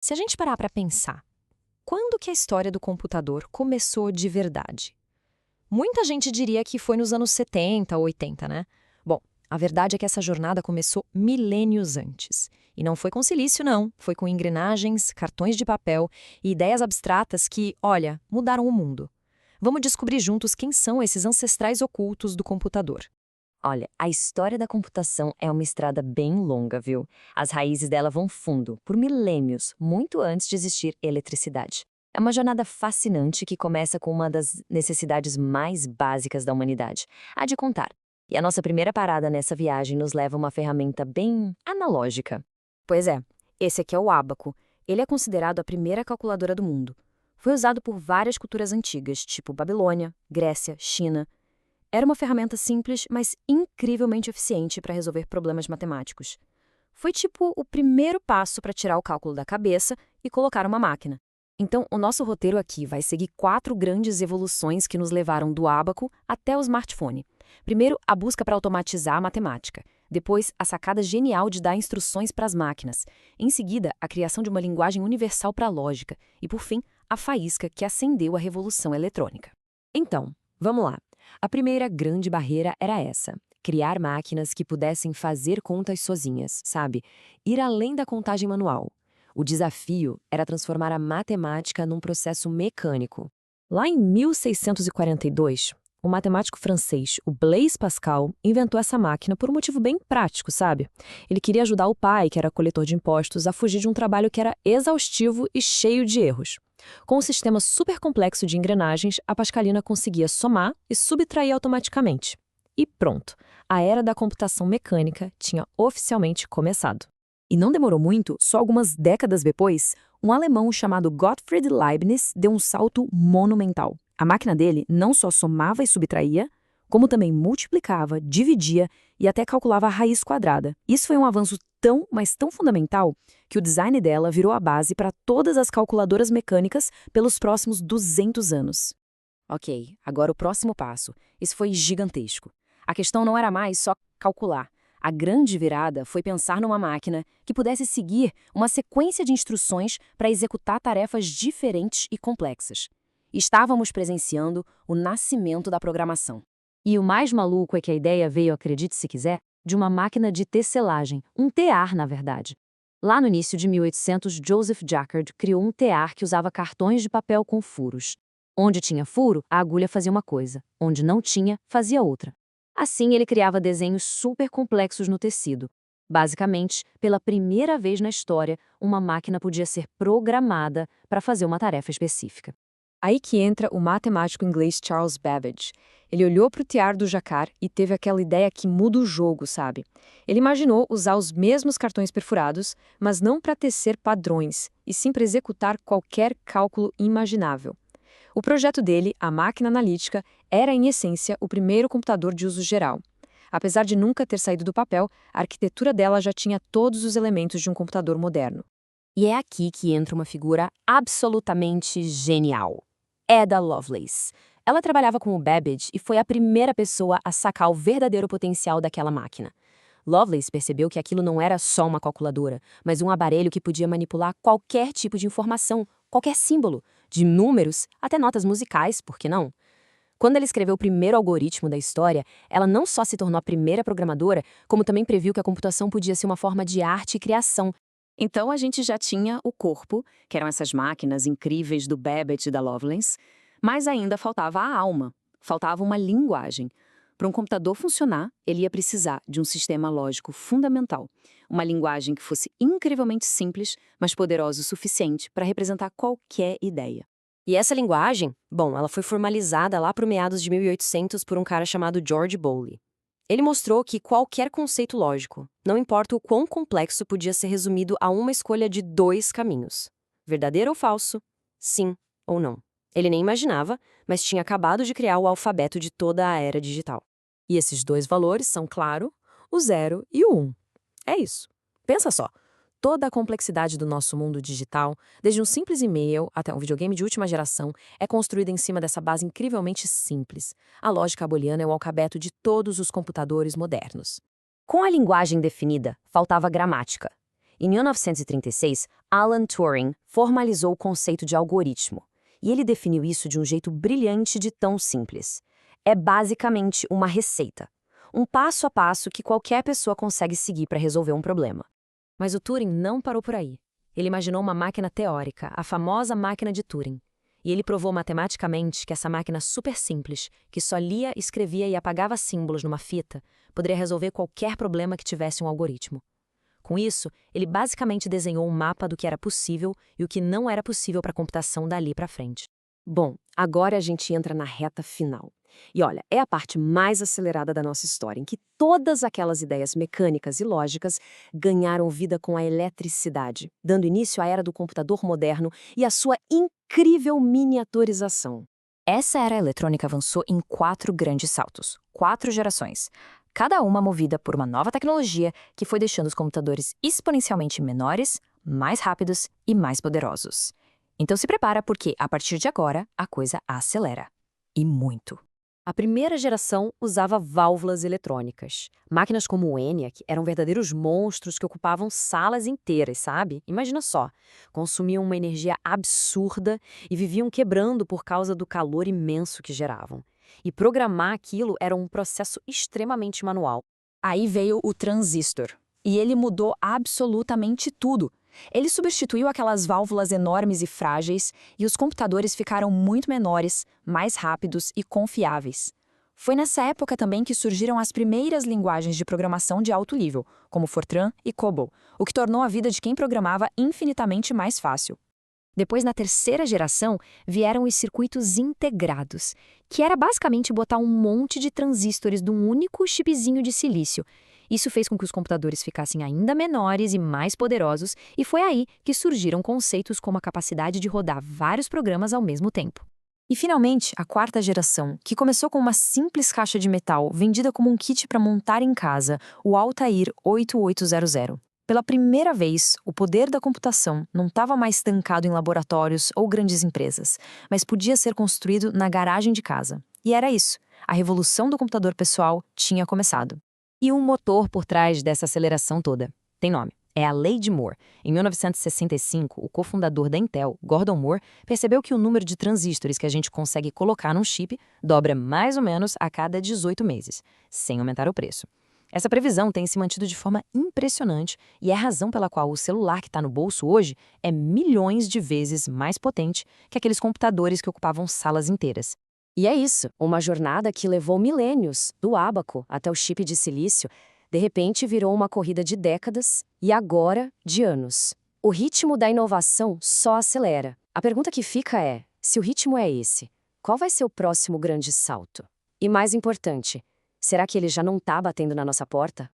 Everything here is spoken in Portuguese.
Se a gente parar para pensar, quando que a história do computador começou de verdade? Muita gente diria que foi nos anos 70 ou 80, né? Bom, a verdade é que essa jornada começou milênios antes. E não foi com silício, não. Foi com engrenagens, cartões de papel e ideias abstratas que, olha, mudaram o mundo. Vamos descobrir juntos quem são esses ancestrais ocultos do computador. Olha, a história da computação é uma estrada bem longa, viu? As raízes dela vão fundo, por milênios, muito antes de existir eletricidade. É uma jornada fascinante que começa com uma das necessidades mais básicas da humanidade, a de contar. E a nossa primeira parada nessa viagem nos leva a uma ferramenta bem analógica. Pois é, esse aqui é o ábaco. Ele é considerado a primeira calculadora do mundo. Foi usado por várias culturas antigas, tipo Babilônia, Grécia, China. Era uma ferramenta simples, mas incrivelmente eficiente para resolver problemas matemáticos. Foi tipo o primeiro passo para tirar o cálculo da cabeça e colocar uma máquina. Então, o nosso roteiro aqui vai seguir 4 grandes evoluções que nos levaram do ábaco até o smartphone. Primeiro, a busca para automatizar a matemática. Depois, a sacada genial de dar instruções para as máquinas. Em seguida, a criação de uma linguagem universal para a lógica. E, por fim, a faísca que acendeu a revolução eletrônica. Então, vamos lá. A primeira grande barreira era essa: criar máquinas que pudessem fazer contas sozinhas, sabe? Ir além da contagem manual. O desafio era transformar a matemática num processo mecânico. Lá em 1642, o matemático francês, o Blaise Pascal, inventou essa máquina por um motivo bem prático, sabe? Ele queria ajudar o pai, que era coletor de impostos, a fugir de um trabalho que era exaustivo e cheio de erros. Com um sistema super complexo de engrenagens, a Pascalina conseguia somar e subtrair automaticamente. E pronto, a era da computação mecânica tinha oficialmente começado. E não demorou muito, só algumas décadas depois, um alemão chamado Gottfried Leibniz deu um salto monumental. A máquina dele não só somava e subtraía, como também multiplicava, dividia e até calculava a raiz quadrada. Isso foi um avanço tão, mas tão fundamental, que o design dela virou a base para todas as calculadoras mecânicas pelos próximos 200 anos. Ok, agora o próximo passo. Isso foi gigantesco. A questão não era mais só calcular. A grande virada foi pensar numa máquina que pudesse seguir uma sequência de instruções para executar tarefas diferentes e complexas. Estávamos presenciando o nascimento da programação. E o mais maluco é que a ideia veio, acredite se quiser, de uma máquina de tecelagem, um tear, na verdade. Lá no início de 1800, Joseph Jacquard criou um tear que usava cartões de papel com furos. Onde tinha furo, a agulha fazia uma coisa, onde não tinha, fazia outra. Assim, ele criava desenhos super complexos no tecido. Basicamente, pela primeira vez na história, uma máquina podia ser programada para fazer uma tarefa específica. Aí que entra o matemático inglês Charles Babbage. Ele olhou para o tear do Jacquard e teve aquela ideia que muda o jogo, sabe? Ele imaginou usar os mesmos cartões perfurados, mas não para tecer padrões, e sim para executar qualquer cálculo imaginável. O projeto dele, a máquina analítica, era, em essência, o primeiro computador de uso geral. Apesar de nunca ter saído do papel, a arquitetura dela já tinha todos os elementos de um computador moderno. E é aqui que entra uma figura absolutamente genial: Ada Lovelace. Ela trabalhava com o Babbage e foi a primeira pessoa a sacar o verdadeiro potencial daquela máquina. Lovelace percebeu que aquilo não era só uma calculadora, mas um aparelho que podia manipular qualquer tipo de informação, qualquer símbolo, de números até notas musicais, por que não? Quando ela escreveu o primeiro algoritmo da história, ela não só se tornou a primeira programadora, como também previu que a computação podia ser uma forma de arte e criação. Então a gente já tinha o corpo, que eram essas máquinas incríveis do Babbage e da Lovelace, mas ainda faltava a alma, faltava uma linguagem. Para um computador funcionar, ele ia precisar de um sistema lógico fundamental, uma linguagem que fosse incrivelmente simples, mas poderosa o suficiente para representar qualquer ideia. E essa linguagem, bom, ela foi formalizada lá para meados de 1800 por um cara chamado George Bowley. Ele mostrou que qualquer conceito lógico, não importa o quão complexo, podia ser resumido a uma escolha de 2 caminhos: verdadeiro ou falso, sim ou não. Ele nem imaginava, mas tinha acabado de criar o alfabeto de toda a era digital. E esses 2 valores são, claro, o 0 e o 1. É isso. Pensa só. Toda a complexidade do nosso mundo digital, desde um simples e-mail até um videogame de última geração, é construída em cima dessa base incrivelmente simples. A lógica abeliana é o alfabeto de todos os computadores modernos. Com a linguagem definida, faltava gramática. Em 1936, Alan Turing formalizou o conceito de algoritmo. E ele definiu isso de um jeito brilhante de tão simples. É basicamente uma receita. Um passo a passo que qualquer pessoa consegue seguir para resolver um problema. Mas o Turing não parou por aí. Ele imaginou uma máquina teórica, a famosa máquina de Turing. E ele provou matematicamente que essa máquina super simples, que só lia, escrevia e apagava símbolos numa fita, poderia resolver qualquer problema que tivesse um algoritmo. Com isso, ele basicamente desenhou um mapa do que era possível e o que não era possível para a computação dali para frente. Bom, agora a gente entra na reta final. E olha, é a parte mais acelerada da nossa história, em que todas aquelas ideias mecânicas e lógicas ganharam vida com a eletricidade, dando início à era do computador moderno e à sua incrível miniaturização. Essa era eletrônica avançou em 4 grandes saltos, 4 gerações, cada uma movida por uma nova tecnologia que foi deixando os computadores exponencialmente menores, mais rápidos e mais poderosos. Então se prepara porque, a partir de agora, a coisa acelera. E muito. A primeira geração usava válvulas eletrônicas. Máquinas como o ENIAC eram verdadeiros monstros que ocupavam salas inteiras, sabe? Imagina só. Consumiam uma energia absurda e viviam quebrando por causa do calor imenso que geravam. E programar aquilo era um processo extremamente manual. Aí veio o transistor. E ele mudou absolutamente tudo. Ele substituiu aquelas válvulas enormes e frágeis e os computadores ficaram muito menores, mais rápidos e confiáveis. Foi nessa época também que surgiram as primeiras linguagens de programação de alto nível, como Fortran e COBOL, o que tornou a vida de quem programava infinitamente mais fácil. Depois, na terceira geração, vieram os circuitos integrados, que era basicamente botar um monte de transistores num único chipzinho de silício. Isso fez com que os computadores ficassem ainda menores e mais poderosos, e foi aí que surgiram conceitos como a capacidade de rodar vários programas ao mesmo tempo. E, finalmente, a quarta geração, que começou com uma simples caixa de metal vendida como um kit para montar em casa, o Altair 8800. Pela primeira vez, o poder da computação não estava mais estancado em laboratórios ou grandes empresas, mas podia ser construído na garagem de casa. E era isso. A revolução do computador pessoal tinha começado. E um motor por trás dessa aceleração toda. Tem nome. É a Lei de Moore. Em 1965, o cofundador da Intel, Gordon Moore, percebeu que o número de transistores que a gente consegue colocar num chip dobra mais ou menos a cada 18 meses, sem aumentar o preço. Essa previsão tem se mantido de forma impressionante e é a razão pela qual o celular que está no bolso hoje é milhões de vezes mais potente que aqueles computadores que ocupavam salas inteiras. E é isso, uma jornada que levou milênios, do ábaco até o chip de silício, de repente virou uma corrida de décadas e agora de anos. O ritmo da inovação só acelera. A pergunta que fica é, se o ritmo é esse, qual vai ser o próximo grande salto? E mais importante, será que ele já não está batendo na nossa porta?